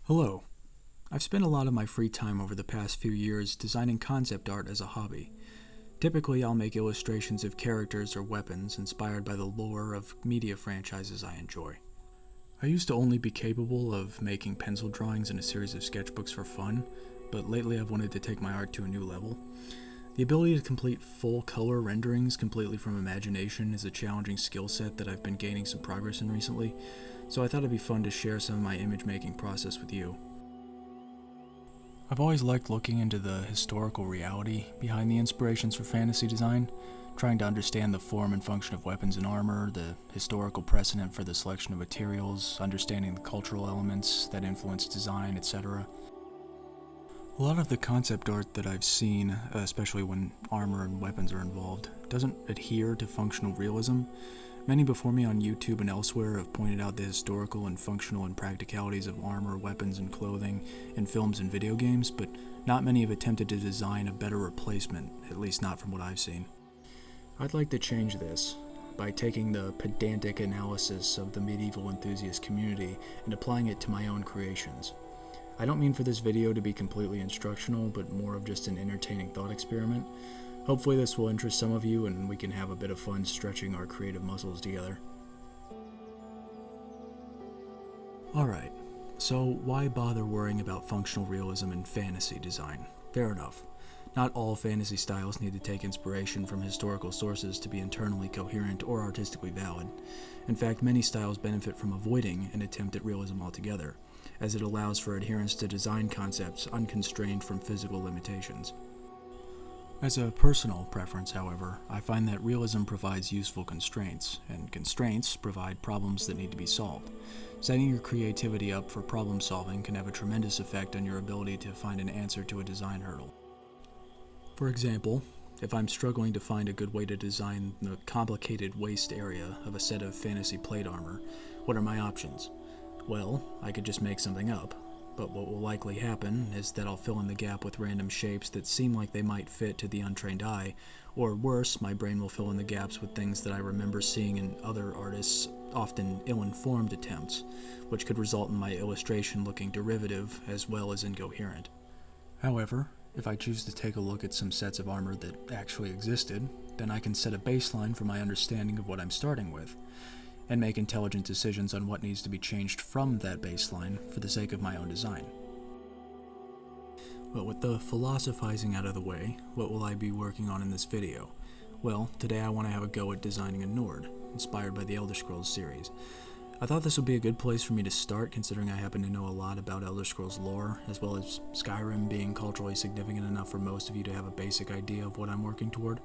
Hello. I've spent a lot of my free time over the past few years designing concept art as a hobby. Typically, I'll make illustrations of characters or weapons inspired by the lore of media franchises I enjoy. I used to only be capable of making pencil drawings and a series of sketchbooks for fun, but lately I've wanted to take my art to a new level. The ability to complete full color renderings completely from imagination is a challenging skill set that I've been gaining some progress in recently, so I thought it'd be fun to share some of my image making process with you. I've always liked looking into the historical reality behind the inspirations for fantasy design, trying to understand the form and function of weapons and armor, the historical precedent for the selection of materials, understanding the cultural elements that influence design, etc. A lot of the concept art that I've seen, especially when armor and weapons are involved, doesn't adhere to functional realism. Many before me on YouTube and elsewhere have pointed out the historical and functional impracticalities of armor, weapons, and clothing in films and video games, but not many have attempted to design a better replacement, at least not from what I've seen. I'd like to change this by taking the pedantic analysis of the medieval enthusiast community and applying it to my own creations. I don't mean for this video to be completely instructional, but more of just an entertaining thought experiment. Hopefully this will interest some of you and we can have a bit of fun stretching our creative muscles together. Alright, so why bother worrying about functional realism in fantasy design? Fair enough. Not all fantasy styles need to take inspiration from historical sources to be internally coherent or artistically valid. In fact, many styles benefit from avoiding an attempt at realism altogether, as it allows for adherence to design concepts unconstrained from physical limitations. As a personal preference, however, I find that realism provides useful constraints, and constraints provide problems that need to be solved. Setting your creativity up for problem solving can have a tremendous effect on your ability to find an answer to a design hurdle. For example, if I'm struggling to find a good way to design the complicated waist area of a set of fantasy plate armor, what are my options? Well, I could just make something up, but what will likely happen is that I'll fill in the gap with random shapes that seem like they might fit to the untrained eye, or worse, my brain will fill in the gaps with things that I remember seeing in other artists' often ill-informed attempts, which could result in my illustration looking derivative as well as incoherent. However, if I choose to take a look at some sets of armor that actually existed, then I can set a baseline for my understanding of what I'm starting with, and make intelligent decisions on what needs to be changed from that baseline for the sake of my own design. But with the philosophizing out of the way, what will I be working on in this video? Well, today I want to have a go at designing a Nord, inspired by the Elder Scrolls series. I thought this would be a good place for me to start, considering I happen to know a lot about Elder Scrolls lore, as well as Skyrim being culturally significant enough for most of you to have a basic idea of what I'm working toward.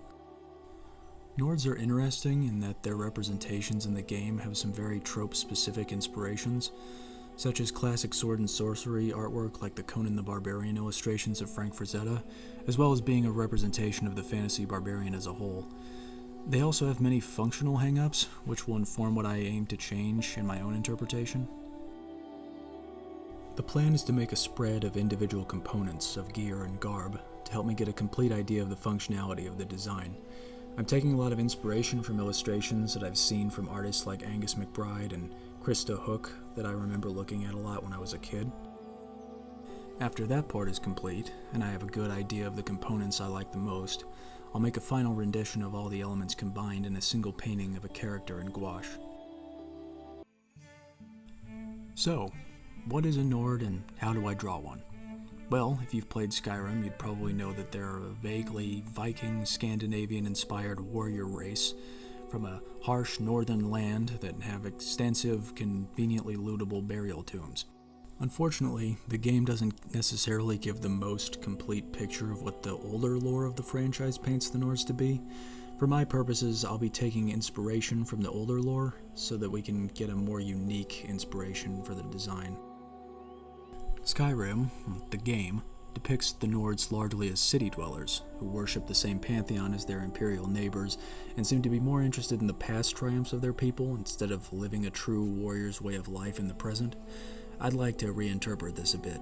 Nords are interesting in that their representations in the game have some very trope-specific inspirations, such as classic sword and sorcery artwork like the Conan the Barbarian illustrations of Frank Frazetta, as well as being a representation of the fantasy barbarian as a whole. They also have many functional hang-ups, which will inform what I aim to change in my own interpretation. The plan is to make a spread of individual components of gear and garb to help me get a complete idea of the functionality of the design. I'm taking a lot of inspiration from illustrations that I've seen from artists like Angus McBride and Krista Hook that I remember looking at a lot when I was a kid. After that part is complete, and I have a good idea of the components I like the most, I'll make a final rendition of all the elements combined in a single painting of a character in gouache. So, what is a Nord and how do I draw one? Well, if you've played Skyrim, you'd probably know that they're a vaguely Viking, Scandinavian-inspired warrior race from a harsh northern land that have extensive, conveniently lootable burial tombs. Unfortunately, the game doesn't necessarily give the most complete picture of what the older lore of the franchise paints the Nords to be. For my purposes, I'll be taking inspiration from the older lore so that we can get a more unique inspiration for the design. Skyrim, the game, depicts the Nords largely as city dwellers, who worship the same pantheon as their imperial neighbors, and seem to be more interested in the past triumphs of their people instead of living a true warrior's way of life in the present. I'd like to reinterpret this a bit.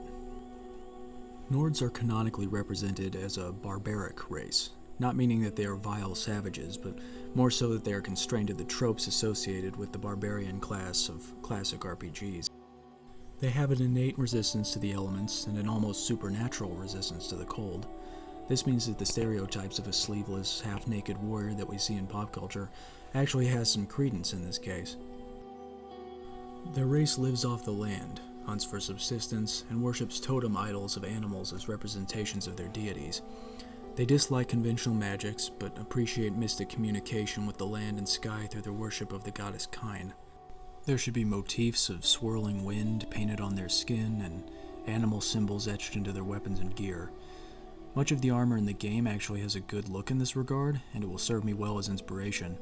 Nords are canonically represented as a barbaric race, not meaning that they are vile savages, but more so that they are constrained to the tropes associated with the barbarian class of classic RPGs. They have an innate resistance to the elements and an almost supernatural resistance to the cold. This means that the stereotypes of a sleeveless, half-naked warrior that we see in pop culture actually has some credence in this case. Their race lives off the land, hunts for subsistence, and worships totem idols of animals as representations of their deities. They dislike conventional magics, but appreciate mystic communication with the land and sky through their worship of the goddess Kine. There should be motifs of swirling wind painted on their skin and animal symbols etched into their weapons and gear. Much of the armor in the game actually has a good look in this regard, and it will serve me well as inspiration.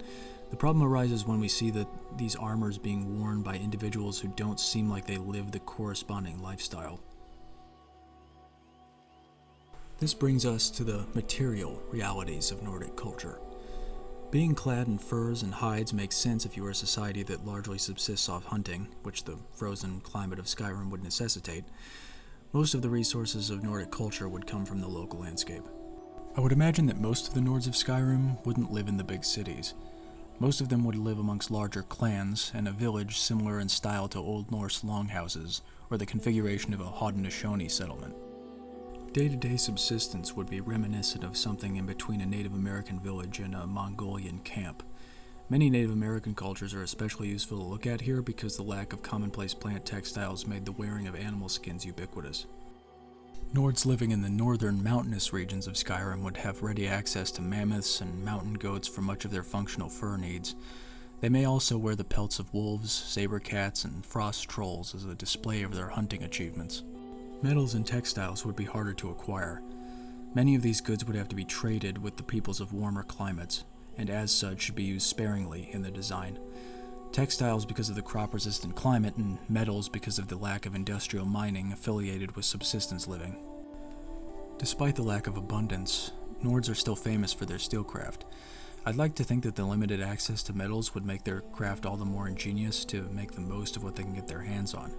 The problem arises when we see that these armors being worn by individuals who don't seem like they live the corresponding lifestyle. This brings us to the material realities of Nordic culture. Being clad in furs and hides makes sense if you are a society that largely subsists off hunting, which the frozen climate of Skyrim would necessitate. Most of the resources of Nordic culture would come from the local landscape. I would imagine that most of the Nords of Skyrim wouldn't live in the big cities. Most of them would live amongst larger clans and a village similar in style to Old Norse longhouses or the configuration of a Haudenosaunee settlement. Day-to-day subsistence would be reminiscent of something in between a Native American village and a Mongolian camp. Many Native American cultures are especially useful to look at here because the lack of commonplace plant textiles made the wearing of animal skins ubiquitous. Nords living in the northern mountainous regions of Skyrim would have ready access to mammoths and mountain goats for much of their functional fur needs. They may also wear the pelts of wolves, saber cats, and frost trolls as a display of their hunting achievements. Metals and textiles would be harder to acquire. Many of these goods would have to be traded with the peoples of warmer climates, and as such should be used sparingly in the design. Textiles because of the crop-resistant climate, and metals because of the lack of industrial mining affiliated with subsistence living. Despite the lack of abundance, Nords are still famous for their steelcraft. I'd like to think that the limited access to metals would make their craft all the more ingenious to make the most of what they can get their hands on.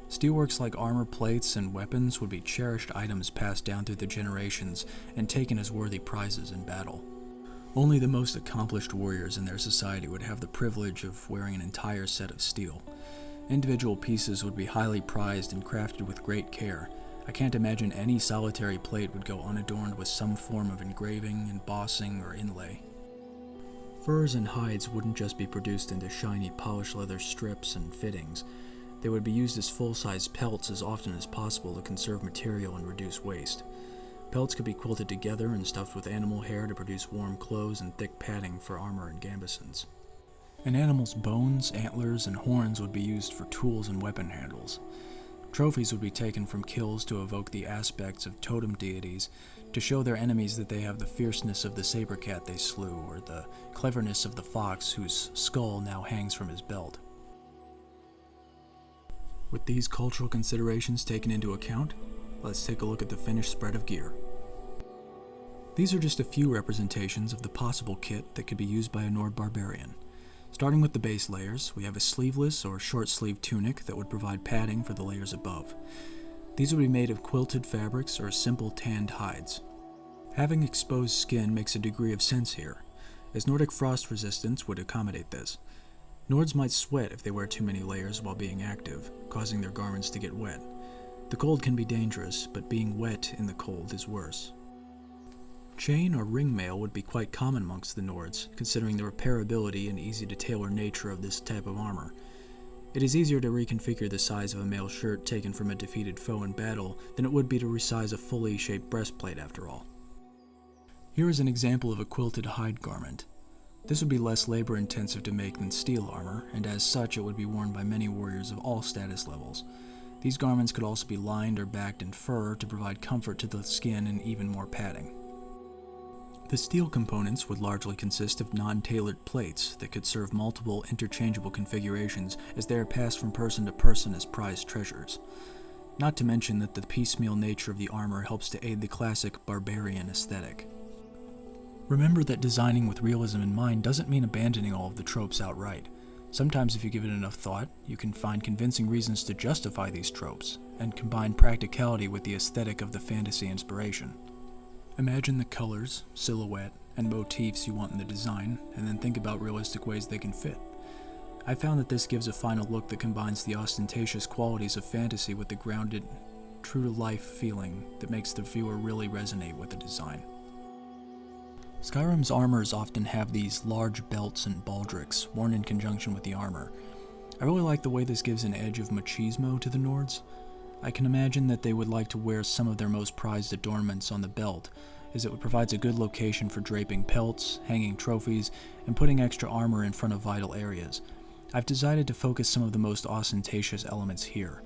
Steelworks like armor plates and weapons would be cherished items passed down through the generations and taken as worthy prizes in battle. Only the most accomplished warriors in their society would have the privilege of wearing an entire set of steel. Individual pieces would be highly prized and crafted with great care. I can't imagine any solitary plate would go unadorned with some form of engraving, embossing, or inlay. Furs and hides wouldn't just be produced into shiny polished leather strips and fittings. They would be used as full-size pelts as often as possible to conserve material and reduce waste. Pelts could be quilted together and stuffed with animal hair to produce warm clothes and thick padding for armor and gambesons. An animal's bones, antlers, and horns would be used for tools and weapon handles. Trophies would be taken from kills to evoke the aspects of totem deities, to show their enemies that they have the fierceness of the saber cat they slew, or the cleverness of the fox whose skull now hangs from his belt. With these cultural considerations taken into account, let's take a look at the finished spread of gear. These are just a few representations of the possible kit that could be used by a Nord barbarian. Starting with the base layers, we have a sleeveless or short-sleeved tunic that would provide padding for the layers above. These would be made of quilted fabrics or simple tanned hides. Having exposed skin makes a degree of sense here, as Nordic frost resistance would accommodate this. Nords might sweat if they wear too many layers while being active, causing their garments to get wet. The cold can be dangerous, but being wet in the cold is worse. Chain or ring mail would be quite common amongst the Nords, considering the repairability and easy-to-tailor nature of this type of armor. It is easier to reconfigure the size of a mail shirt taken from a defeated foe in battle than it would be to resize a fully shaped breastplate after all. Here is an example of a quilted hide garment. This would be less labor-intensive to make than steel armor, and as such it would be worn by many warriors of all status levels. These garments could also be lined or backed in fur to provide comfort to the skin and even more padding. The steel components would largely consist of non-tailored plates that could serve multiple interchangeable configurations as they are passed from person to person as prized treasures. Not to mention that the piecemeal nature of the armor helps to aid the classic barbarian aesthetic. Remember that designing with realism in mind doesn't mean abandoning all of the tropes outright. Sometimes if you give it enough thought, you can find convincing reasons to justify these tropes, and combine practicality with the aesthetic of the fantasy inspiration. Imagine the colors, silhouette, and motifs you want in the design, and then think about realistic ways they can fit. I found that this gives a final look that combines the ostentatious qualities of fantasy with the grounded, true-to-life feeling that makes the viewer really resonate with the design. Skyrim's armors often have these large belts and baldricks worn in conjunction with the armor. I really like the way this gives an edge of machismo to the Nords. I can imagine that they would like to wear some of their most prized adornments on the belt, as it provides a good location for draping pelts, hanging trophies, and putting extra armor in front of vital areas. I've decided to focus some of the most ostentatious elements here.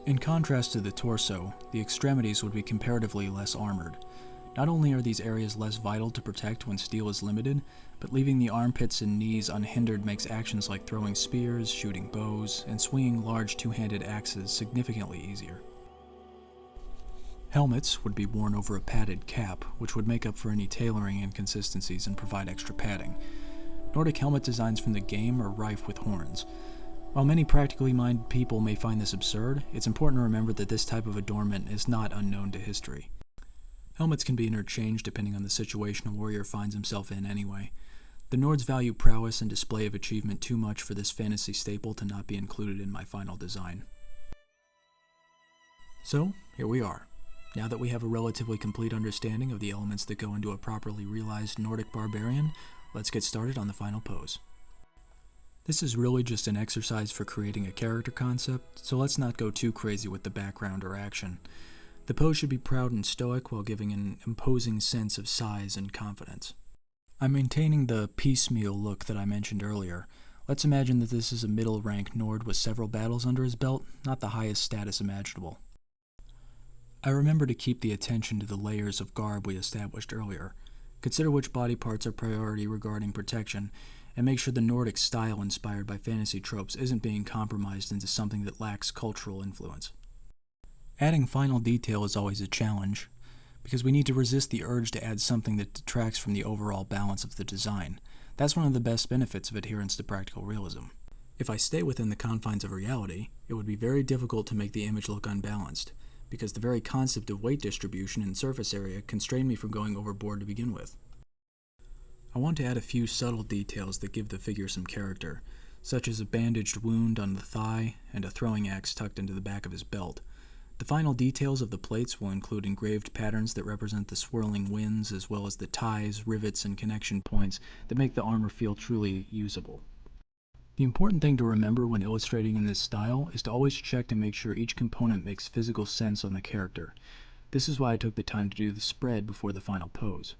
In contrast to the torso, the extremities would be comparatively less armored. Not only are these areas less vital to protect when steel is limited, but leaving the armpits and knees unhindered makes actions like throwing spears, shooting bows, and swinging large two-handed axes significantly easier. Helmets would be worn over a padded cap, which would make up for any tailoring inconsistencies and provide extra padding. Nordic helmet designs from the game are rife with horns. While many practically minded people may find this absurd, it's important to remember that this type of adornment is not unknown to history. Helmets can be interchanged depending on the situation a warrior finds himself in anyway. The Nords value prowess and display of achievement too much for this fantasy staple to not be included in my final design. So, here we are. Now that we have a relatively complete understanding of the elements that go into a properly realized Nordic barbarian, let's get started on the final pose. This is really just an exercise for creating a character concept, so let's not go too crazy with the background or action. The pose should be proud and stoic while giving an imposing sense of size and confidence. I'm maintaining the piecemeal look that I mentioned earlier. Let's imagine that this is a middle-rank Nord with several battles under his belt, not the highest status imaginable. I remember to keep the attention to the layers of garb we established earlier. Consider which body parts are priority regarding protection, and make sure the Nordic style inspired by fantasy tropes isn't being compromised into something that lacks cultural influence. Adding final detail is always a challenge, because we need to resist the urge to add something that detracts from the overall balance of the design. That's one of the best benefits of adherence to practical realism. If I stay within the confines of reality, it would be very difficult to make the image look unbalanced, because the very concept of weight distribution and surface area constrain me from going overboard to begin with. I want to add a few subtle details that give the figure some character, such as a bandaged wound on the thigh and a throwing axe tucked into the back of his belt. The final details of the plates will include engraved patterns that represent the swirling winds, as well as the ties, rivets, and connection points that make the armor feel truly usable. The important thing to remember when illustrating in this style is to always check to make sure each component makes physical sense on the character. This is why I took the time to do the spread before the final pose.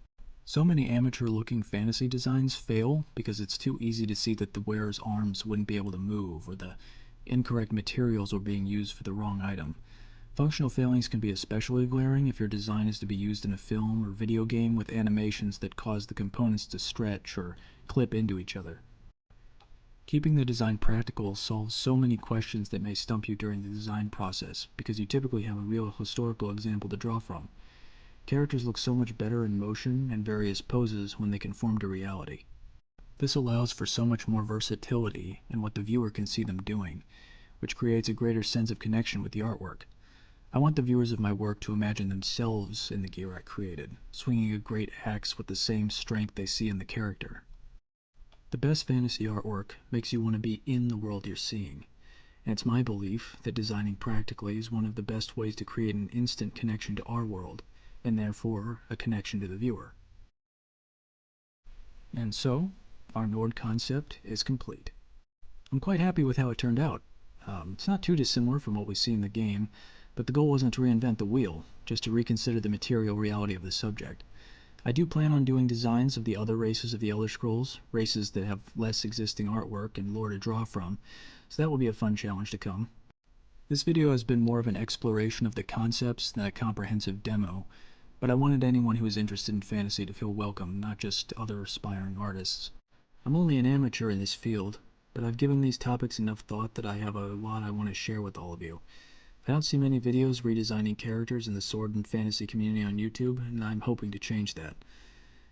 So many amateur-looking fantasy designs fail because it's too easy to see that the wearer's arms wouldn't be able to move, or the incorrect materials were being used for the wrong item. Functional failings can be especially glaring if your design is to be used in a film or video game with animations that cause the components to stretch or clip into each other. Keeping the design practical solves so many questions that may stump you during the design process, because you typically have a real historical example to draw from. Characters look so much better in motion and various poses when they conform to reality. This allows for so much more versatility in what the viewer can see them doing, which creates a greater sense of connection with the artwork. I want the viewers of my work to imagine themselves in the gear I created, swinging a great axe with the same strength they see in the character. The best fantasy artwork makes you want to be in the world you're seeing, and it's my belief that designing practically is one of the best ways to create an instant connection to our world, and therefore a connection to the viewer. And so, our Nord concept is complete. I'm quite happy with how it turned out. It's not too dissimilar from what we see in the game, but the goal wasn't to reinvent the wheel, just to reconsider the material reality of the subject. I do plan on doing designs of the other races of the Elder Scrolls, races that have less existing artwork and lore to draw from, so that will be a fun challenge to come. This video has been more of an exploration of the concepts than a comprehensive demo, but I wanted anyone who is interested in fantasy to feel welcome, not just other aspiring artists. I'm only an amateur in this field, but I've given these topics enough thought that I have a lot I want to share with all of you. I don't see many videos redesigning characters in the sword and fantasy community on YouTube, and I'm hoping to change that.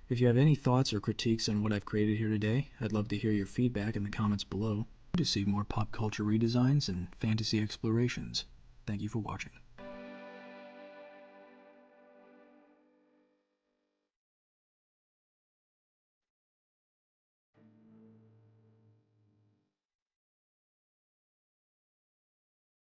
If you have any thoughts or critiques on what I've created here today, I'd love to hear your feedback in the comments below. To see more pop culture redesigns and fantasy explorations. Thank you for watching.